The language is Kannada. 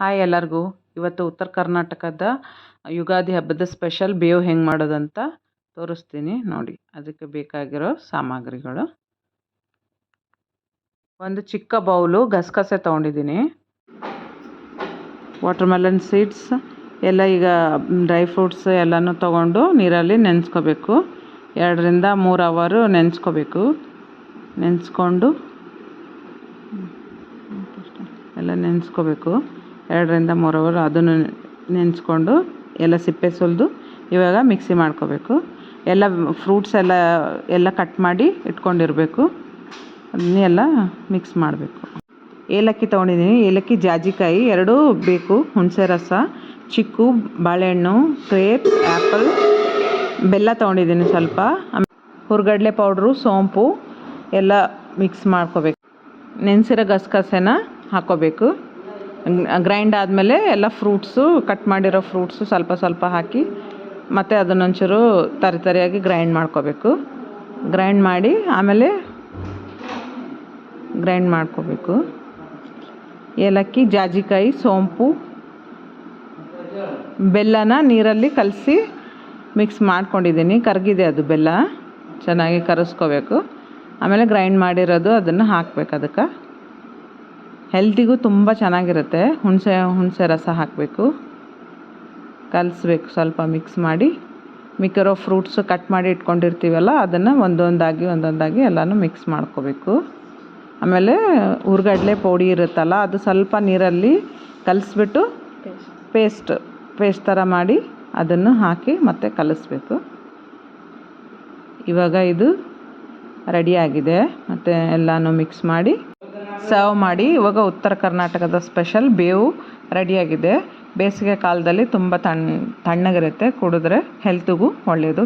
ಹಾಯ್ ಎಲ್ಲರಿಗೂ. ಇವತ್ತು ಉತ್ತರ ಕರ್ನಾಟಕದ ಯುಗಾದಿ ಹಬ್ಬದ ಸ್ಪೆಷಲ್ ಬೇವು ಹೆಂಗೆ ಮಾಡೋದಂತ ತೋರಿಸ್ತೀನಿ ನೋಡಿ. ಅದಕ್ಕೆ ಬೇಕಾಗಿರೋ ಸಾಮಗ್ರಿಗಳು: ಒಂದು ಚಿಕ್ಕ ಬೌಲು ಗಸಗಸೆ ತೊಗೊಂಡಿದ್ದೀನಿ, ವಾಟರ್ಮೆಲನ್ ಸೀಡ್ಸ್ ಎಲ್ಲ, ಈಗ ಡ್ರೈ ಫ್ರೂಟ್ಸ್ ಎಲ್ಲನೂ ತೊಗೊಂಡು ನೀರಲ್ಲಿ ನೆನೆಸ್ಕೋಬೇಕು. 2 ರಿಂದ 3 ಅವರ್ ನೆನೆಸ್ಕೋಬೇಕು. ನೆನೆಸ್ಕೊಂಡು ಎಲ್ಲ ನೆನೆಸ್ಕೋಬೇಕು. 2 ರಿಂದ 3 ಅವರ್ ಅದನ್ನು ನೆನೆಸ್ಕೊಂಡು ಎಲ್ಲ ಸಿಪ್ಪೆ ಸುಲಿದು ಇವಾಗ ಮಿಕ್ಸಿ ಮಾಡ್ಕೋಬೇಕು. ಎಲ್ಲ ಫ್ರೂಟ್ಸ್ ಎಲ್ಲ ಕಟ್ ಮಾಡಿ ಇಟ್ಕೊಂಡಿರಬೇಕು. ಅದನ್ನೆಲ್ಲ ಮಿಕ್ಸ್ ಮಾಡಬೇಕು. ಏಲಕ್ಕಿ ತೊಗೊಂಡಿದ್ದೀನಿ, ಏಲಕ್ಕಿ, ಜಾಜಿಕಾಯಿ 2 ಬೇಕು, ಹುಣಸೆ ರಸ, ಚಿಕ್ಕು, ಬಾಳೆಹಣ್ಣು, ಗ್ರೇಪ್ಸ್, ಆ್ಯಪಲ್, ಬೆಲ್ಲ ತೊಗೊಂಡಿದ್ದೀನಿ ಸ್ವಲ್ಪ, ಹುರ್ಗಡ್ಲೆ ಪೌಡ್ರು, ಸೋಂಪು ಎಲ್ಲ ಮಿಕ್ಸ್ ಮಾಡ್ಕೋಬೇಕು. ನೆನೆಸಿರೋ ಗಸಗಸೆನ ಹಾಕ್ಕೋಬೇಕು. ಗ್ರೈಂಡ್ ಆದಮೇಲೆ ಎಲ್ಲ ಫ್ರೂಟ್ಸು, ಕಟ್ ಮಾಡಿರೋ ಫ್ರೂಟ್ಸು ಸ್ವಲ್ಪ ಸ್ವಲ್ಪ ಹಾಕಿ ಮತ್ತು ಅದನ್ನೊಂಚೂರು ತರಿಯಾಗಿ ಗ್ರೈಂಡ್ ಮಾಡ್ಕೋಬೇಕು. ಗ್ರೈಂಡ್ ಮಾಡಿ ಆಮೇಲೆ ಗ್ರೈಂಡ್ ಮಾಡ್ಕೋಬೇಕು. ಏಲಕ್ಕಿ, ಜಾಜಿಕಾಯಿ, ಸೋಂಪು, ಬೆಲ್ಲನ ನೀರಲ್ಲಿ ಕಲಸಿ ಮಿಕ್ಸ್ ಮಾಡ್ಕೊಂಡಿದ್ದೀನಿ. ಕರಗಿದೆ ಅದು ಬೆಲ್ಲ, ಚೆನ್ನಾಗಿ ಕರಗಿಸ್ಕೋಬೇಕು. ಆಮೇಲೆ ಗ್ರೈಂಡ್ ಮಾಡಿರೋದು ಅದನ್ನು ಹಾಕಬೇಕು. ಅದಕ್ಕೆ ಹೆಲ್ತಿಗೂ ತುಂಬ ಚೆನ್ನಾಗಿರುತ್ತೆ. ಹುಣಸೆ ರಸ ಹಾಕಬೇಕು, ಕಲಿಸ್ಬೇಕು. ಸ್ವಲ್ಪ ಮಿಕ್ಸ್ ಮಾಡಿ ಮಿಕ್ಕಿರೋ ಫ್ರೂಟ್ಸು ಕಟ್ ಮಾಡಿ ಇಟ್ಕೊಂಡಿರ್ತೀವಲ್ಲ ಅದನ್ನು ಒಂದೊಂದಾಗಿ ಎಲ್ಲನೂ ಮಿಕ್ಸ್ ಮಾಡ್ಕೋಬೇಕು. ಆಮೇಲೆ ಹುರ್ಗಡ್ಲೆ ಪೌಡಿ ಇರುತ್ತಲ್ಲ ಅದು ಸ್ವಲ್ಪ ನೀರಲ್ಲಿ ಕಲಿಸ್ಬಿಟ್ಟು ಪೇಸ್ಟ್ ಥರ ಮಾಡಿ ಅದನ್ನು ಹಾಕಿ ಮತ್ತೆ ಕಲಿಸ್ಬೇಕು. ಇವಾಗ ಇದು ರೆಡಿಯಾಗಿದೆ. ಮತ್ತು ಎಲ್ಲನೂ ಮಿಕ್ಸ್ ಮಾಡಿ ಸರ್ವ್ ಮಾಡಿ. ಇವಾಗ ಉತ್ತರ ಕರ್ನಾಟಕದ ಸ್ಪೆಷಲ್ ಬೇವು ರೆಡಿಯಾಗಿದೆ. ಬೇಸಿಗೆ ಕಾಲದಲ್ಲಿ ತುಂಬ ತಣ್ಣಗಿರುತ್ತೆ, ಕುಡಿದ್ರೆ ಹೆಲ್ತಿಗೂ ಒಳ್ಳೆಯದು.